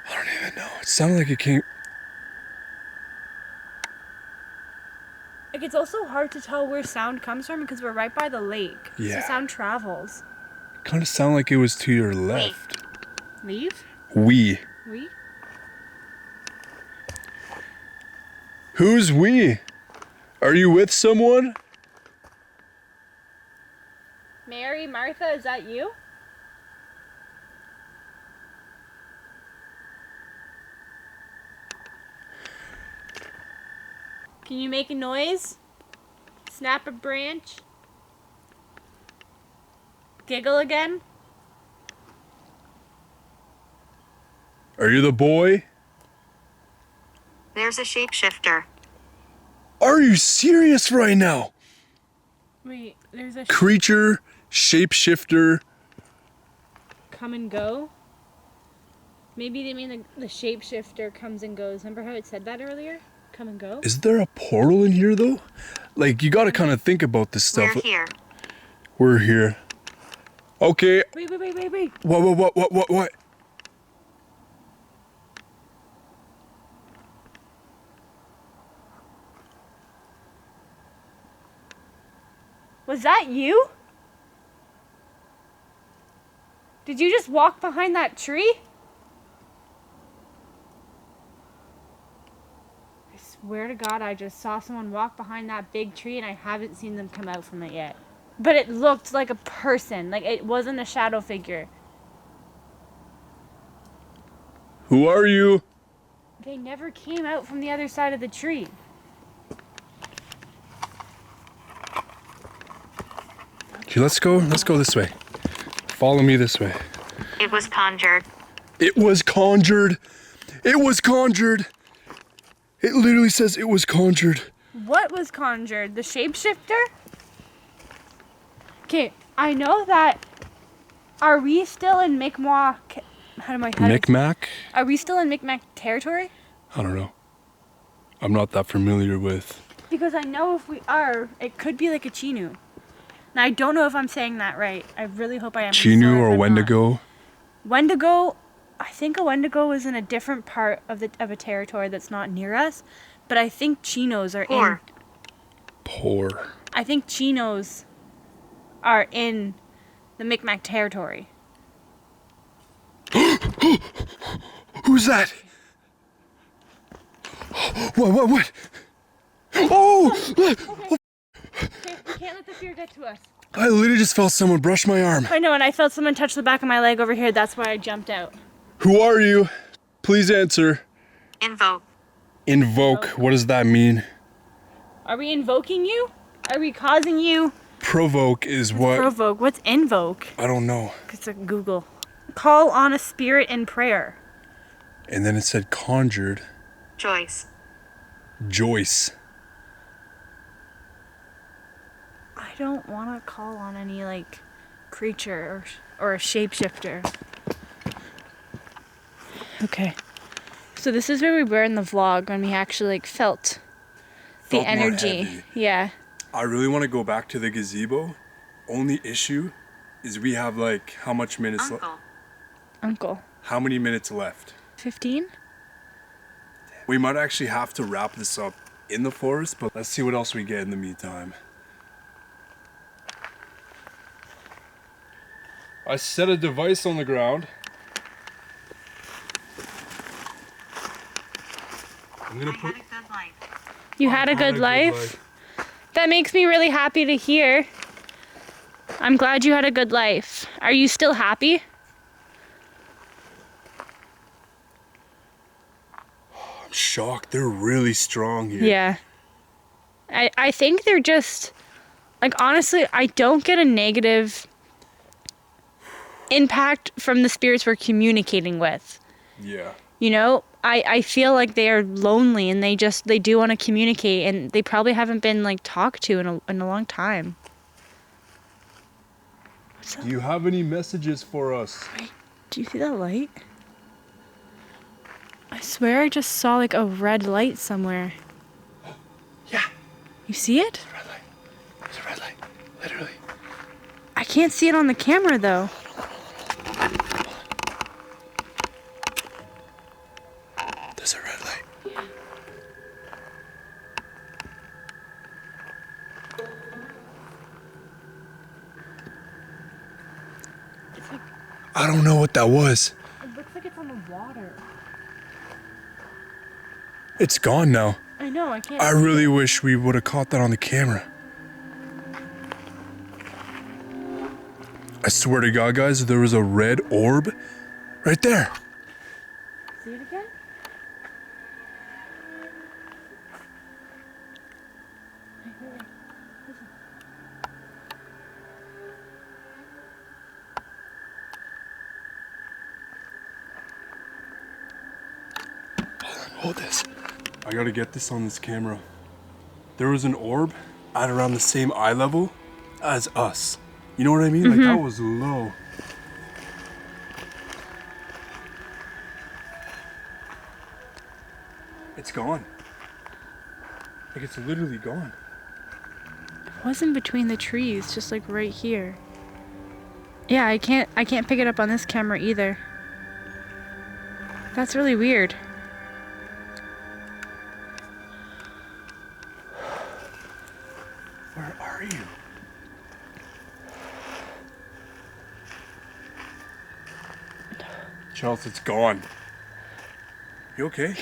I don't even know. It sounded like it came... Like, it's also hard to tell where sound comes from because we're right by the lake. Yeah. So sound travels. It kind of sounded like it was to your left. Leave? We. We? Who's we? Are you with someone? Mary, Martha, is that you? Can you make a noise? Snap a branch? Giggle again? Are you the boy? There's a shapeshifter. Are you serious right now? Wait, there's a Creature, shapeshifter. come and go? Maybe they mean the shapeshifter comes and goes. Remember how it said that earlier? Come and go? Is there a portal in here though? Like, you gotta kind of think about this stuff. We're here. We're here. Okay. Wait. What? Was that you? Did you just walk behind that tree? I swear to God, I just saw someone walk behind that big tree and I haven't seen them come out from it yet. But it looked like a person, like it wasn't a shadow figure. Who are you? They never came out from the other side of the tree. Okay, let's go this way. Follow me this way. It was conjured. It was conjured. It was conjured. It literally says it was conjured. What was conjured? The shapeshifter? Okay, I know that. Are we still in Mi'kmaq? Micmac? Are we still in Mi'kmaq territory? I don't know. I'm not that familiar with. Because I know if we are, it could be like a Chinu. Now I don't know if I'm saying that right. I really hope I am. Chinu or Wendigo? Wendigo, I think a Wendigo is in a different part of a territory that's not near us, but I think Chinos are in. Poor. I think Chinos are in the Mi'kmaq territory. Who's that? What? Oh! Okay, we can't let the fear get to us. I literally just felt someone brush my arm. I know, and I felt someone touch the back of my leg over here. That's why I jumped out. Who are you? Please answer. Invoke. Invoke. What does that mean? Are we invoking you? Are we causing you? Provoke is what? Provoke. What's invoke? I don't know. It's a Google. Call on a spirit in prayer. And then it said conjured. Joyce. Joyce. I don't want to call on any like creature or a shapeshifter. Okay. So this is where we were in the vlog when we actually like felt the Felt more energy. heavy. Yeah. I really want to go back to the gazebo. Only issue is we have like how much minutes left? Uncle. How many minutes left? 15? We might actually have to wrap this up in the forest, but let's see what else we get in the meantime. I set a device on the ground. I'm gonna put. Had a good life. You had a good life? That makes me really happy to hear. I'm glad you had a good life. Are you still happy? I'm shocked. They're really strong here. Yeah. I think they're just, like, honestly, I don't get a negative impact from the spirits we're communicating with. Yeah. You know, I feel like they are lonely and they do want to communicate, and they probably haven't been like talked to in a long time. What's up? Do you have any messages for us? Wait, do you see that light? I swear I just saw like a red light somewhere. Yeah. You see it? Red light. There's a red light. Literally. I can't see it on the camera though. It's like, I don't know what that was. it looks like it's on the water. It's gone now. I know, I can't I see really it. wish we would have caught that on the camera. I swear to God, guys, there was a red orb right there. See it again? Hey, wait. Listen. Hold this. I gotta get this on this camera. There was an orb at around the same eye level as us. You know what I mean? Like, that was low. It's gone. Like, it's literally gone. It wasn't between the trees, just like right here. Yeah, I can't pick it up on this camera either. That's really weird. Where are you? Charles, it's gone. You okay?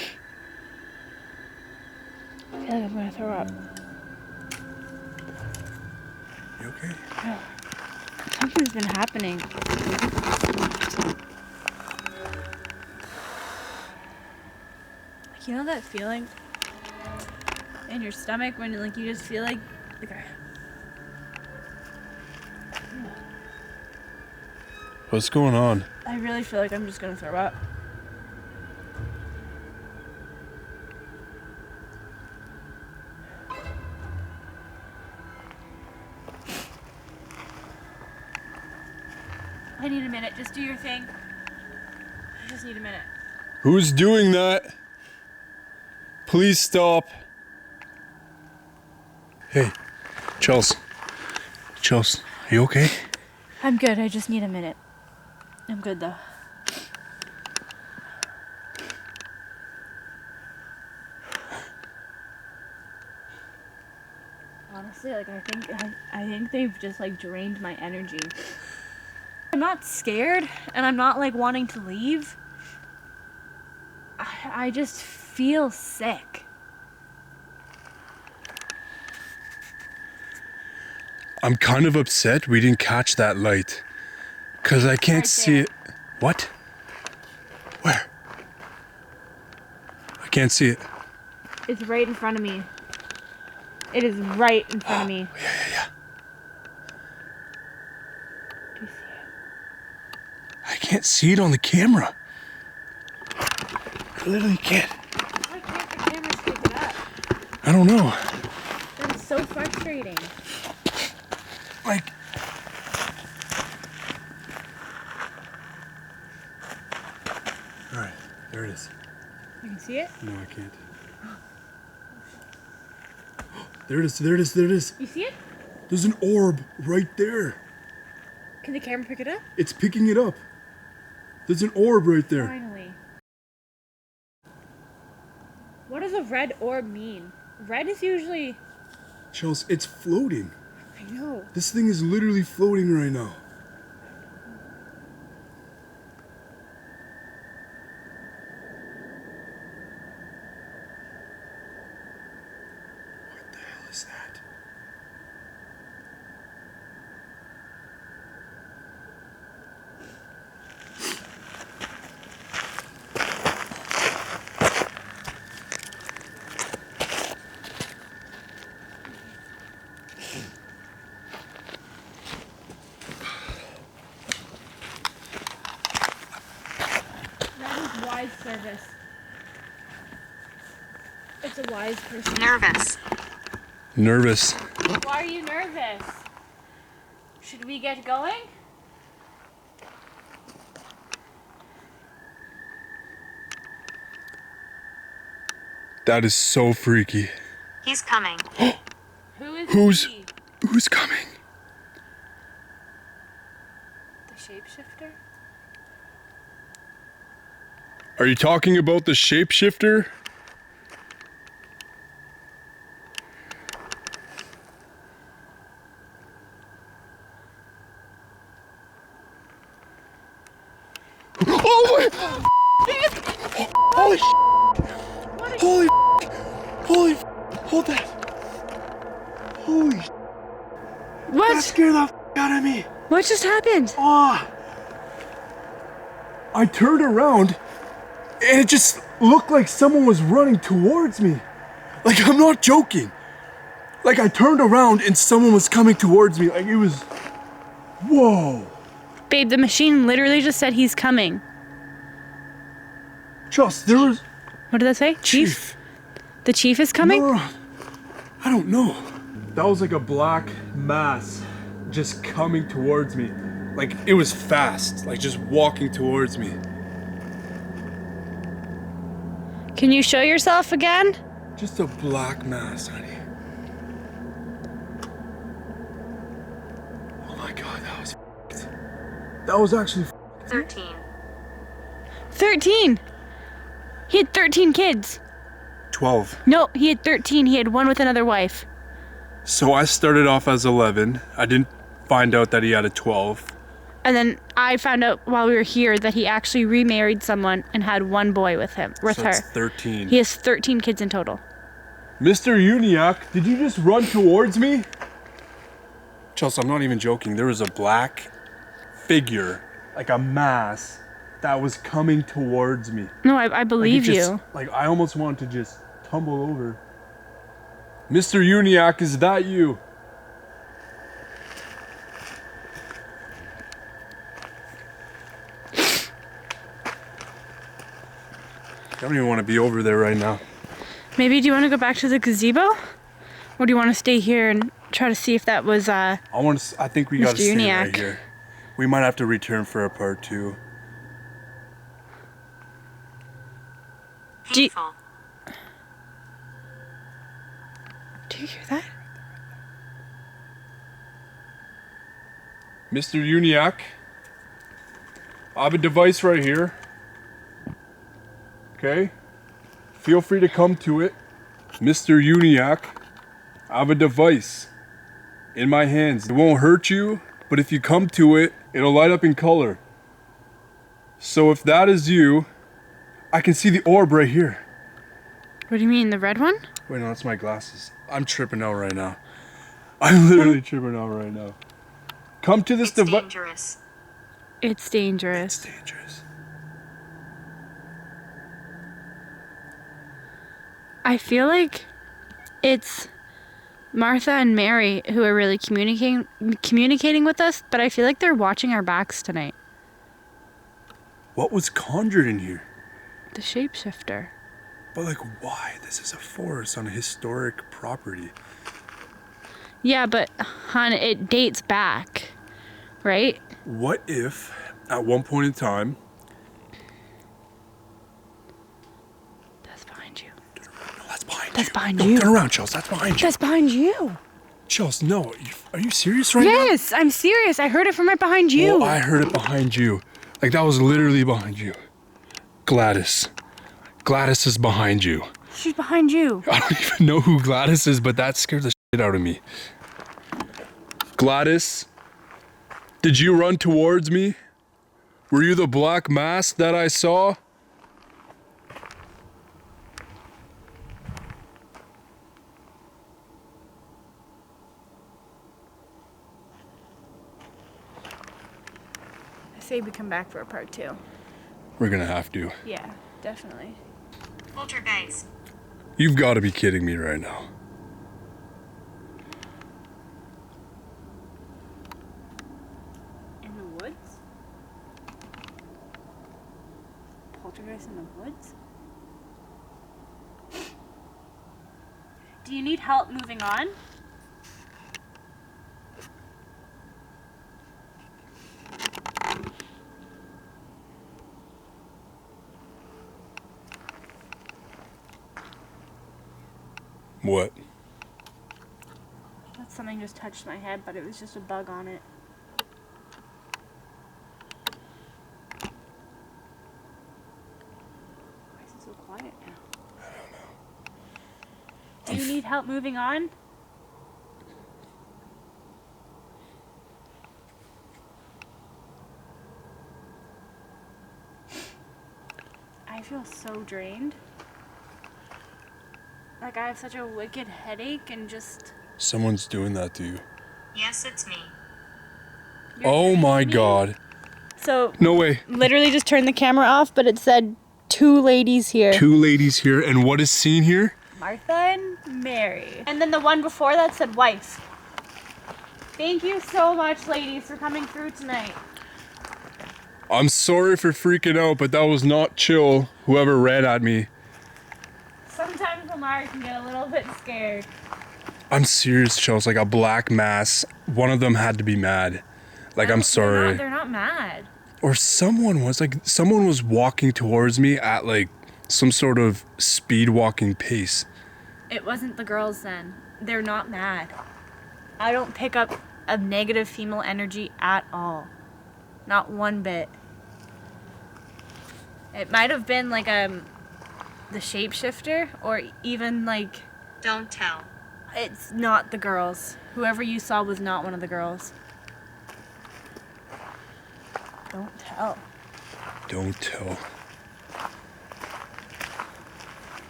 I feel like I'm gonna throw up. You okay? Something's been happening. Like, you know that feeling in your stomach when like you just feel like What's going on? I really feel like I'm just gonna throw up. I need a minute. Just do your thing. I just need a minute. Who's doing that? Please stop. Hey, Chels. Chels, are you okay? I'm good. I just need a minute. I'm good though. Honestly, like I think they've just like drained my energy. I'm not scared and I'm not like wanting to leave. I just feel sick. I'm kind of upset we didn't catch that light. Cause I can't Right see there. it. What? Where? I can't see it. It's right in front of me. It is right in front of me. Yeah. Do you see it? I can't see it on the camera. I literally can't. Why can't the cameras pick it up? I don't know. That is so frustrating. Like, all right, there it is. You can see it? No, I can't. There it is, there it is, there it is. You see it? There's an orb right there. Can the camera pick it up? It's picking it up. There's an orb right there. Finally. What does a red orb mean? Red is usually... Chels, it's floating. I know. This thing is literally floating right now. What the hell is that? That is wise service. It's a wise person. Nervous. Nervous. Why are you nervous? Should we get going? That is so freaky. He's coming. Who is Who's- he? Who's coming? The shapeshifter? Are you talking about the shapeshifter? Holy Holy Holy hold that. Holy That What? scared the out of me. What just happened? I turned around and it just looked like someone was running towards me. Like, I'm not joking. Like, I turned around and someone was coming towards me. Like, it was, whoa. Babe, the machine literally just said he's coming. Just, there was... What did that say? Chief? The chief is coming? No. I don't know. That was like a black mass just coming towards me. Like, it was fast. Like, just walking towards me. Can you show yourself again? Just a black mass, honey. Oh my God, that was f***ed. That was actually 13. 13! He had 13 kids. 12. No, he had 13. He had one with another wife. So I started off as 11. I didn't find out that he had a 12. And then I found out while we were here that he actually remarried someone and had one boy with him, with So her. it's 13. He has 13 kids in total. Mr. Uniacke, did you just run towards me? Chelsea, I'm not even joking. There was a black figure, like a mass, that was coming towards me. No, I believe you. Like, I almost wanted to just tumble over. Mr. Uniacke, is that you? I don't even want to be over there right now. Maybe do you want to go back to the gazebo? Or do you want to stay here and try to see if that was I think we gotta Mr. stay right Uniacke. here. We might have to return for a part 2. Do you- Painful. Do you hear that? Mr. Uniacke, I have a device right here. Okay? Feel free to come to it. Mr. Uniacke, I have a device in my hands. It won't hurt you, but if you come to it, it'll light up in color. So if that is you, I can see the orb right here. What do you mean, the red one? Wait, no, that's my glasses. I'm tripping out right now. I'm literally tripping out right now. Come to this It's device. dangerous. It's dangerous. It's dangerous. I feel like it's Martha and Mary who are really communicating with us, but I feel like they're watching our backs tonight. What was conjured in here? The shapeshifter. But like, why? This is a forest on a historic property. Yeah, but hon, it dates back, right? What if, at one point in time... That's behind you. No, that's behind That's you. behind No, you. turn around, Chels. That's behind you. That's behind you. Chels, no. Are you serious right now? Yes, I'm serious. I heard it from right behind you. Oh, I heard it behind you. Like, that was literally behind you. Gladys. Gladys is behind you. She's behind you. I don't even know who Gladys is, but that scared the shit out of me. Gladys, did you run towards me? Were you the black mass that I saw? I say we come back for a part 2. We're gonna have to. Yeah, definitely. Poltergeist. You've got to be kidding me right now. In the woods? Poltergeist in the woods? Do you need help moving on? What? Something just touched my head, but it was just a bug on it. Why is it so quiet now? I don't know. Do you need help moving on? I I feel so drained. Like I have such a wicked headache and just... Someone's doing that to you. Yes, it's me. Oh my God. So... No way. Literally just turned the camera off, but it said 2 ladies here. 2 ladies here, and what is seen here? Martha and Mary. And then the one before that said wife. Thank you so much, ladies, for coming through tonight. I'm sorry for freaking out, but that was not chill, whoever ran at me. Sometimes LOMAR can get a little bit scared. I'm serious, Chelsea, like a black mass. One of them had to be mad. Like, I'm sorry. They're not mad. Or someone was walking towards me at like some sort of speed walking pace. It wasn't the girls then. They're not mad. I don't pick up a negative female energy at all. Not one bit. It might have been like the shapeshifter, or even like... Don't tell. It's not the girls. Whoever you saw was not one of the girls. Don't tell. Don't tell.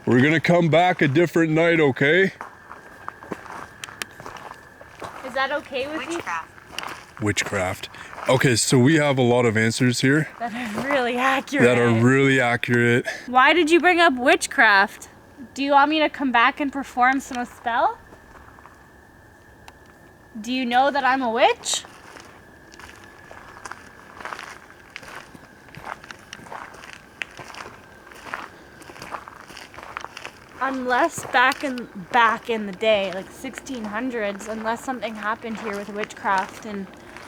We're gonna come back a different night, okay? Is that okay with you? Witchcraft. Okay, so we have a lot of answers here. That are really accurate. Why did you bring up witchcraft? Do you want me to come back and perform some spell? Do you know that I'm a witch? Unless back in the day, like 1600s, unless something happened here with witchcraft and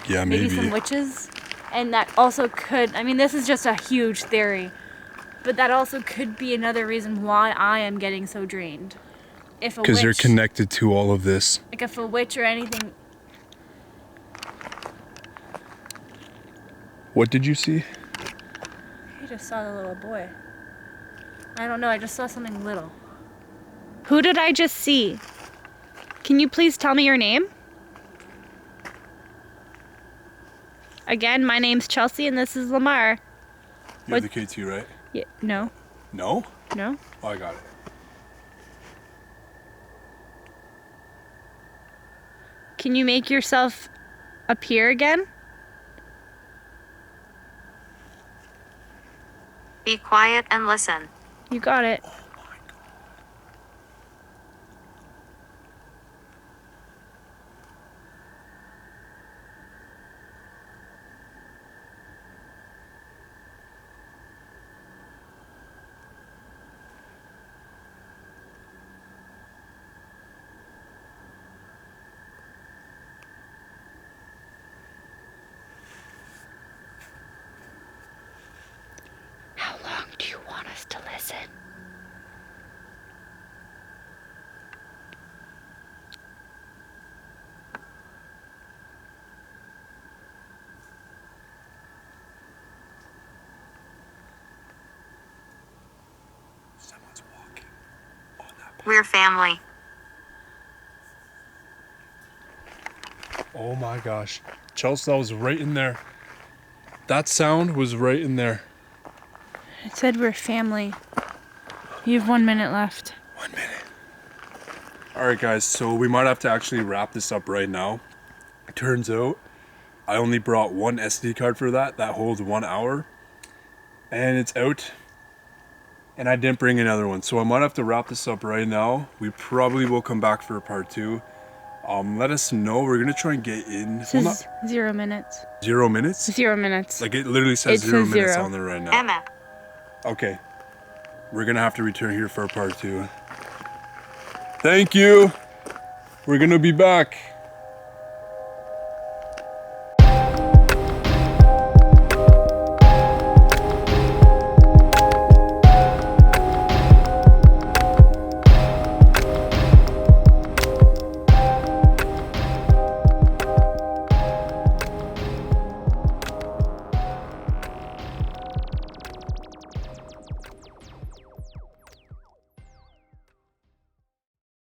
yeah, maybe some witches. And that also could, I mean, this is just a huge theory, but that also could be another reason why I am getting so drained. Because you're connected to all of this. Like if a witch or anything. What did you see? I just saw the little boy. I don't know, I just saw something little. Who did I just see? Can you please tell me your name? Again, my name's Chelsea and this is LOMAR. You have the K2, right? Yeah, no. No? No. Oh, I got it. Can you make yourself appear again? Be quiet and listen. You got it. Oh my God. How long do you want us to listen? Someone's walking on that path. We're family. Oh my gosh. Chelsea, that was right in there. That sound was right in there. It said we're family. You have 1 minute left. 1 minute. Alright guys, so we might have to actually wrap this up right now. It turns out I only brought one SD card for that holds 1 hour. And it's out. And I didn't bring another one. So I might have to wrap this up right now. We probably will come back for a part 2. Let us know. We're gonna try and get in. This is 0 minutes. 0 minutes? 0 minutes. Like it literally says 0 minutes on there right now. Emma. Okay. We're gonna have to return here for a part 2. Thank you. We're gonna be back.